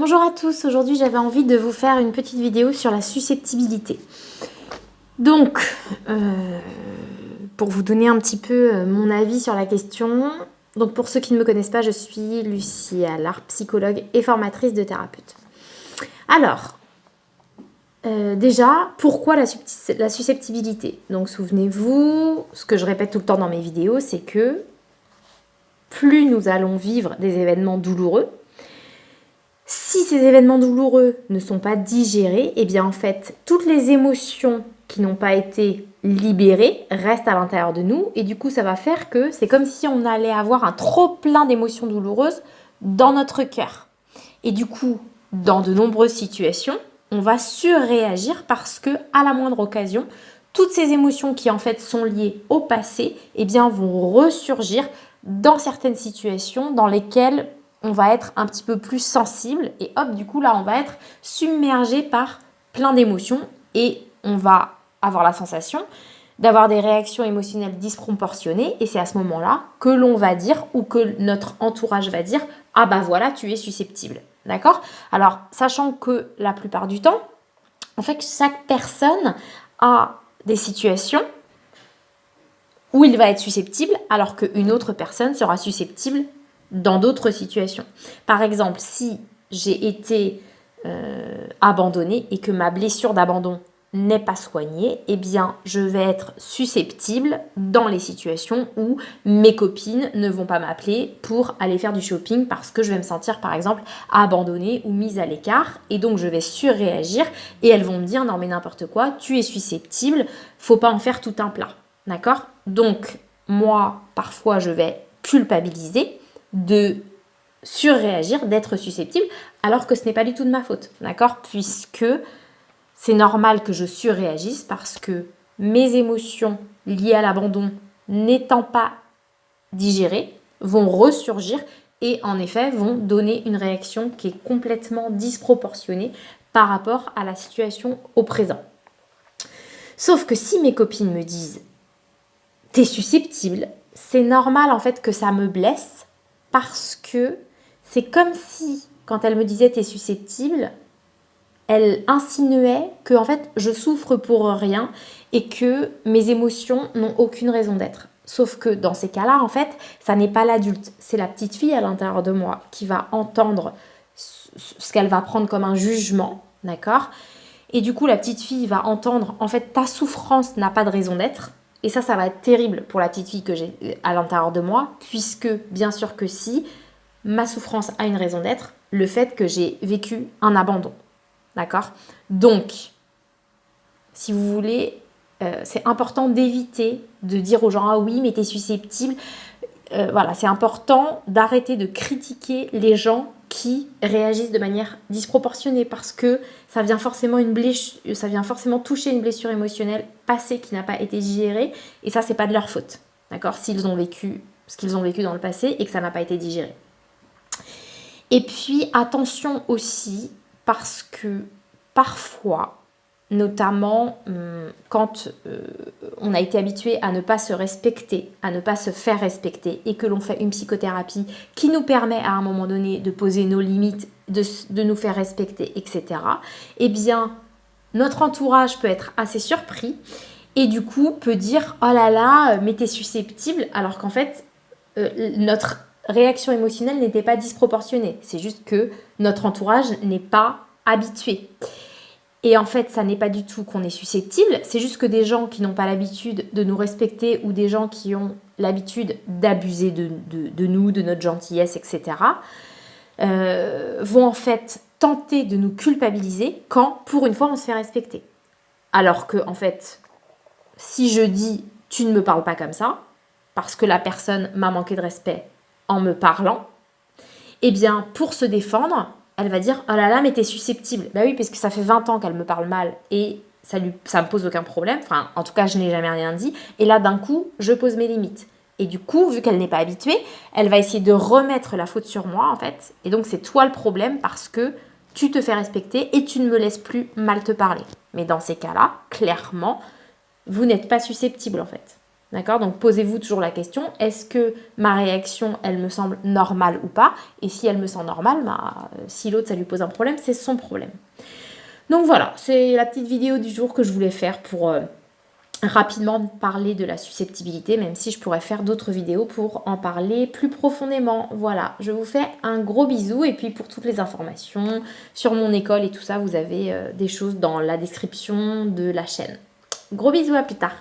Bonjour à tous, aujourd'hui j'avais envie de vous faire une petite vidéo sur la susceptibilité. Donc, pour vous donner un petit peu mon avis sur la question, donc pour ceux qui ne me connaissent pas, je suis Lucie Allard, psychologue et formatrice de thérapeute. Alors, déjà, pourquoi la susceptibilité? Donc souvenez-vous, ce que je répète tout le temps dans mes vidéos, c'est que plus nous allons vivre des événements douloureux, si ces événements douloureux ne sont pas digérés, eh bien en fait, toutes les émotions qui n'ont pas été libérées restent à l'intérieur de nous et du coup ça va faire que c'est comme si on allait avoir un trop plein d'émotions douloureuses dans notre cœur. Et du coup, dans de nombreuses situations, on va surréagir parce que à la moindre occasion, toutes ces émotions qui en fait sont liées au passé, eh bien vont ressurgir dans certaines situations dans lesquelles on va être un petit peu plus sensible et hop, du coup là, on va être submergé par plein d'émotions et on va avoir la sensation d'avoir des réactions émotionnelles disproportionnées et c'est à ce moment-là que l'on va dire ou que notre entourage va dire « Ah bah voilà, tu es susceptible ». D'accord? Alors, sachant que la plupart du temps, en fait, chaque personne a des situations où il va être susceptible alors qu'une autre personne sera susceptible dans d'autres situations. Par exemple, si j'ai été abandonnée et que ma blessure d'abandon n'est pas soignée, eh bien, je vais être susceptible dans les situations où mes copines ne vont pas m'appeler pour aller faire du shopping parce que je vais me sentir, par exemple, abandonnée ou mise à l'écart. Et donc, je vais surréagir et elles vont me dire « Non, mais n'importe quoi, tu es susceptible, faut pas en faire tout un plat. » D'accord? Donc, moi, parfois, je vais culpabiliser de surréagir, d'être susceptible, alors que ce n'est pas du tout de ma faute, d'accord? Puisque c'est normal que je surréagisse parce que mes émotions liées à l'abandon n'étant pas digérées vont ressurgir et en effet vont donner une réaction qui est complètement disproportionnée par rapport à la situation au présent. Sauf que si mes copines me disent « t'es susceptible », c'est normal en fait que ça me blesse parce que c'est comme si, quand elle me disait « t'es susceptible », elle insinuait que en fait, je souffre pour rien et que mes émotions n'ont aucune raison d'être. Sauf que dans ces cas-là, en fait, ça n'est pas l'adulte, c'est la petite fille à l'intérieur de moi qui va entendre ce qu'elle va prendre comme un jugement, d'accord? Et du coup, la petite fille va entendre, en fait, ta souffrance n'a pas de raison d'être. Et ça va être terrible pour la petite fille que j'ai à l'intérieur de moi, puisque, bien sûr que si, ma souffrance a une raison d'être, le fait que j'ai vécu un abandon. D'accord? Donc, si vous voulez, c'est important d'éviter de dire aux gens « Ah oui, mais t'es susceptible ». Voilà, c'est important d'arrêter de critiquer les gens qui réagissent de manière disproportionnée parce que ça vient forcément toucher une blessure émotionnelle passée qui n'a pas été digérée et ça, c'est pas de leur faute. D'accord? S'ils ont vécu ce qu'ils ont vécu dans le passé et que ça n'a pas été digéré. Et puis, attention aussi, parce que parfois, notamment quand on a été habitué à ne pas se respecter, à ne pas se faire respecter, et que l'on fait une psychothérapie qui nous permet à un moment donné de poser nos limites, de nous faire respecter, etc., eh bien, notre entourage peut être assez surpris et du coup peut dire « Oh là là, mais t'es susceptible », alors qu'en fait, notre réaction émotionnelle n'était pas disproportionnée. C'est juste que notre entourage n'est pas habitué. Et en fait, ça n'est pas du tout qu'on est susceptible, c'est juste que des gens qui n'ont pas l'habitude de nous respecter ou des gens qui ont l'habitude d'abuser de nous, de notre gentillesse, etc., vont en fait tenter de nous culpabiliser quand, pour une fois, on se fait respecter. Alors que, en fait, si je dis « tu ne me parles pas comme ça », parce que la personne m'a manqué de respect en me parlant, eh bien, pour se défendre, elle va dire « Oh là là, mais t'es susceptible ». Bah oui, parce que ça fait 20 ans qu'elle me parle mal et ça me pose aucun problème. Enfin, en tout cas, je n'ai jamais rien dit. Et là, d'un coup, je pose mes limites. Et du coup, vu qu'elle n'est pas habituée, elle va essayer de remettre la faute sur moi, en fait. Et donc, c'est toi le problème parce que tu te fais respecter et tu ne me laisses plus mal te parler. Mais dans ces cas-là, clairement, vous n'êtes pas susceptible, en fait. D'accord? Donc posez-vous toujours la question, est-ce que ma réaction, elle me semble normale ou pas? Et si elle me semble normale, bah, si l'autre, ça lui pose un problème, c'est son problème. Donc voilà, c'est la petite vidéo du jour que je voulais faire pour rapidement parler de la susceptibilité, même si je pourrais faire d'autres vidéos pour en parler plus profondément. Voilà, je vous fais un gros bisou et puis pour toutes les informations sur mon école et tout ça, vous avez des choses dans la description de la chaîne. Gros bisous, à plus tard.